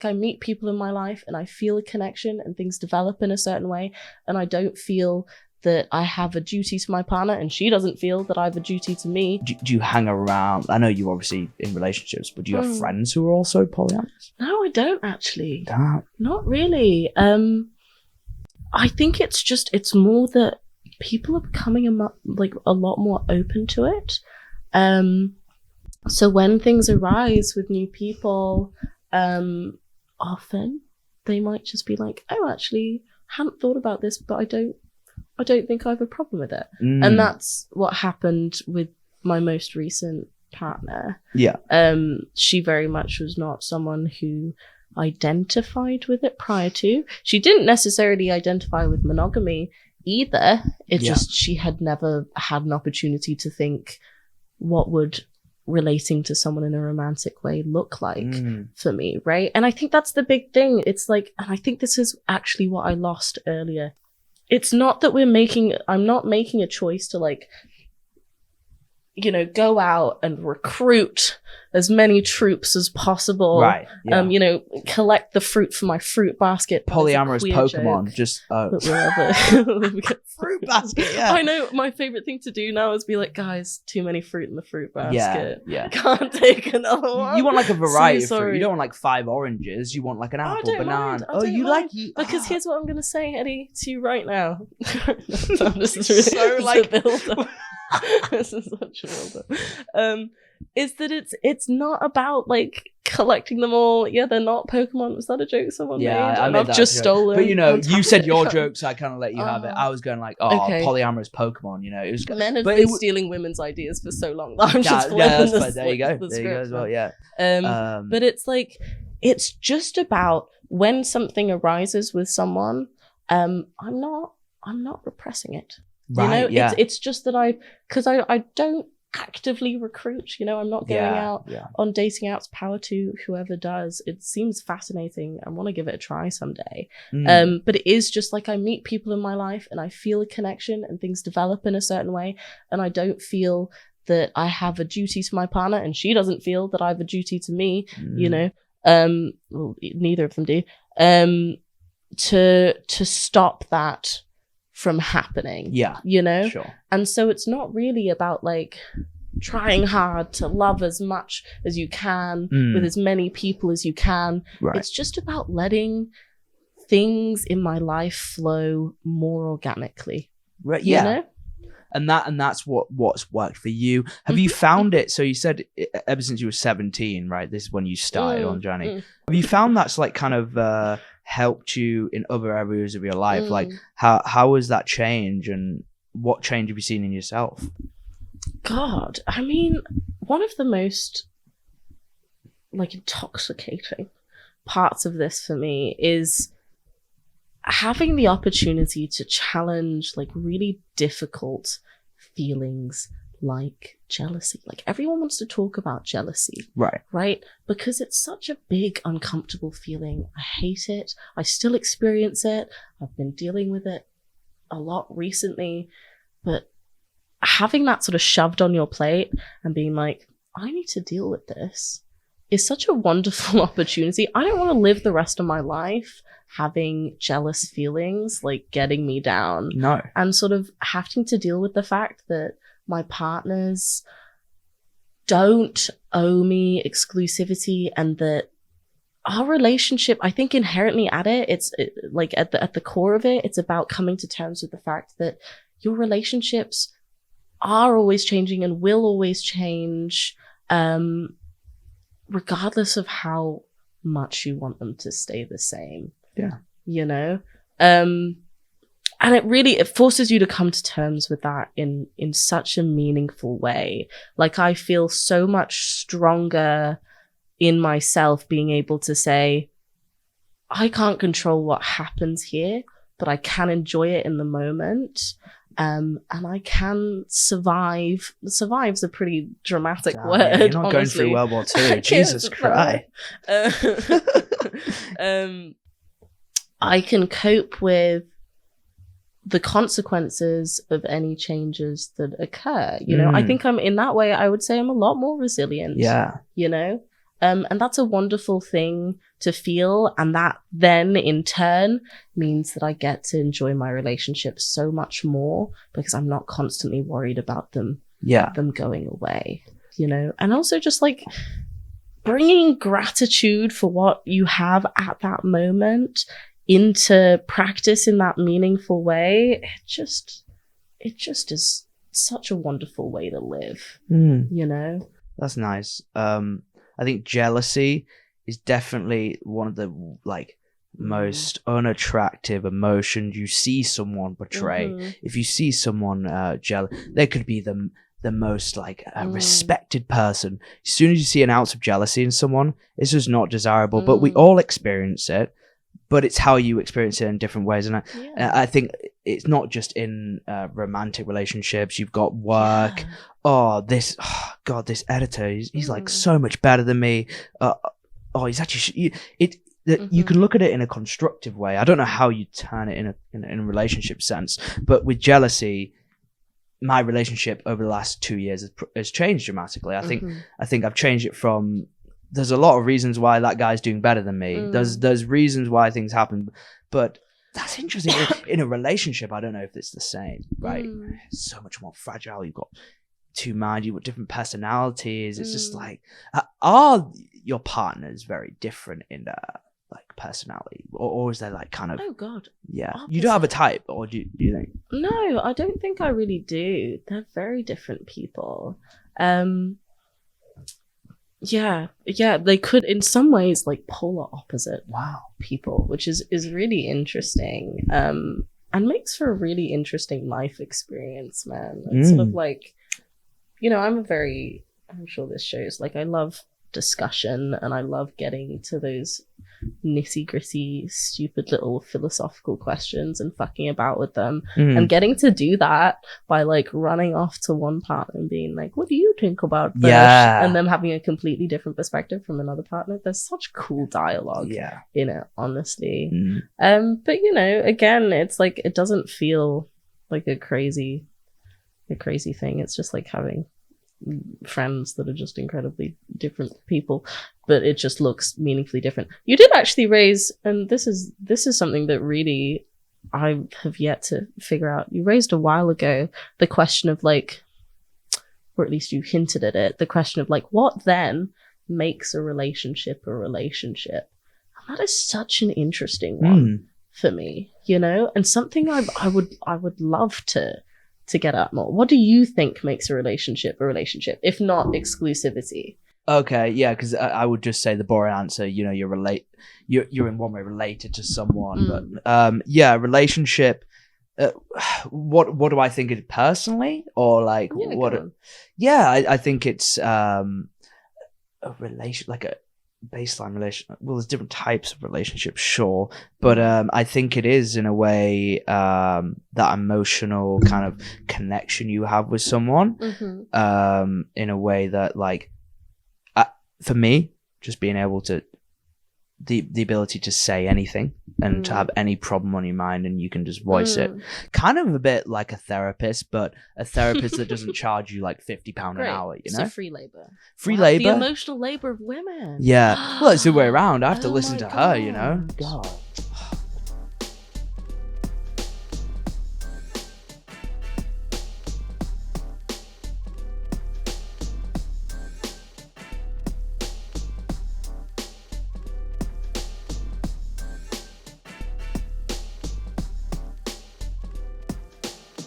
I meet people in my life and I feel a connection and things develop in a certain way, and I don't feel that I have a duty to my partner and she doesn't feel that I have a duty to me. Do you hang around? I know you're obviously in relationships, but do you have friends who are also polyamorous? No, I don't actually. Damn. Not really. I think it's more that people are becoming a lot more open to it. So when things arise with new people, often they might just be like, oh, actually, I hadn't thought about this, but I don't think I have a problem with it. And that's what happened with my most recent partner. Yeah. She very much was not someone who identified with it prior to. She didn't necessarily identify with monogamy either. It's just she had never had an opportunity to think, what would relating to someone in a romantic way look like for me, right? And I think that's the big thing. It's like, and I think this is actually what I lost earlier. It's not that I'm not making a choice to like, you know, go out and recruit as many troops as possible. Right. Yeah. You know, collect the fruit from my fruit basket. Polyamorous Pokemon. Joke. Just Fruit basket. Yeah. I know my favorite thing to do now is be like, guys, too many fruit in the fruit basket. Yeah. Can't take another one. You want like a variety of fruit. Sorry. You don't want like 5 oranges. You want like an apple, banana. Because here's what I'm gonna say, Eddie, to you right now. This is really so like this is such a build-up. Is that it's not about like collecting them all. Yeah, they're not Pokemon. Was that a joke someone made? I made I've that just joke. stolen. But you know, you said your joke, so I kind of let you have it. I was going like, okay. Polyamorous Pokemon. You know, it was. Men have been stealing women's ideas for so long. I'm just flipping this. There you go. There you go as well. Yeah. But it's like, it's just about when something arises with someone. I'm not repressing it. Right. You know, it's just that because I don't actively recruit. You know, I'm not going out on dating apps. Power to whoever does. It seems fascinating. I want to give it a try someday. But it is just like I meet people in my life and I feel a connection and things develop in a certain way, and I don't feel that I have a duty to my partner and she doesn't feel that I have a duty to me. You know, well, neither of them do. To stop that from happening. You know? Sure. And so it's not really about like trying hard to love as much as you can with as many people as you can. Right. It's just about letting things in my life flow more organically. Right. Yeah. You know? And that's what's worked for you. Have you found it? So you said ever since you were 17, right? This is when you started on journey. Have you found that's like kind of helped you in other areas of your life? Like how has that change, and what change have you seen in yourself? God, I mean, one of the most like intoxicating parts of this for me is having the opportunity to challenge like really difficult feelings like jealousy. Like everyone wants to talk about jealousy, right? Because it's such a big uncomfortable feeling. I hate it. I still experience it. I've been dealing with it a lot recently, but having that sort of shoved on your plate and being like, I need to deal with this is such a wonderful opportunity. I don't want to live the rest of my life having jealous feelings like getting me down. No. And sort of having to deal with the fact that my partners don't owe me exclusivity, and that our relationship, I think inherently at the core of it, it's about coming to terms with the fact that your relationships are always changing and will always change, regardless of how much you want them to stay the same. Yeah. You know? And it forces you to come to terms with that in such a meaningful way. Like I feel so much stronger in myself being able to say, I can't control what happens here, but I can enjoy it in the moment. And I can survive. Survive's a pretty dramatic word. Yeah, you're not honestly. going through World War II. Jesus Christ. I can cope with the consequences of any changes that occur. You know, I think I'm in that way, I would say I'm a lot more resilient. Yeah. You know, And that's a wonderful thing to feel. And that then in turn means that I get to enjoy my relationships so much more because I'm not constantly worried about them going away, you know? And also just like bringing gratitude for what you have at that moment into practice in that meaningful way. It just is such a wonderful way to live, you know? That's nice. I think jealousy is definitely one of the like most unattractive emotions you see someone portray. If you see someone jealous, they could be the most like respected person. As soon as you see an ounce of jealousy in someone, it's just not desirable. But we all experience it. But it's how you experience it in different ways. And I think it's not just in romantic relationships. You've got work. This editor, he's like so much better than me. He's actually, you can look at it in a constructive way. I don't know how you turn it in a relationship sense, but with jealousy, my relationship over the last 2 years has changed dramatically. I think I've changed it from, there's a lot of reasons why that guy's doing better than me. There's reasons why things happen, but that's interesting. In a relationship, I don't know if it's the same, right? It's so much more fragile. You've got two minds, you've got different personalities. It's just like, are your partners very different in like personality, or is there like kind of? Oh God, yeah. Opposite. You don't have a type, or do you think? No, I don't think I really do. They're very different people. Yeah, they could in some ways like polar opposite people, which is really interesting, and makes for a really interesting life experience, man. It's sort of like, you know, I'm sure this shows, like I love discussion and I love getting to those nitty-gritty stupid little philosophical questions and fucking about with them, and getting to do that by like running off to one partner and being like, what do you think about this? And them having a completely different perspective from another partner. There's such cool dialogue in it, honestly. But you know, again, it's like it doesn't feel like a crazy thing. It's just like having friends that are just incredibly different people, but it just looks meaningfully different. You did actually raise, and this is something that really I have yet to figure out. You raised a while ago the question of like, or at least you hinted at it, the question of like, what then makes a relationship a relationship? And that is such an interesting one for me, you know, and something I would love to get at more. What do you think makes a relationship, if not exclusivity? Okay, yeah, because I would just say the boring answer, you know, you're in one way related to someone, but relationship. What do I think it personally, or like I think it's a relation, like a baseline relation. Well, there's different types of relationships, sure, but I think it is in a way that emotional kind of connection you have with someone, in a way that like for me, just being able to the ability to say anything and to have any problem on your mind and you can just voice it, kind of a bit like a therapist, but a therapist that doesn't charge you like £50 an hour, you know? So free labor. The emotional labor of women. Well, it's the way around. I have to listen to her, you know? God.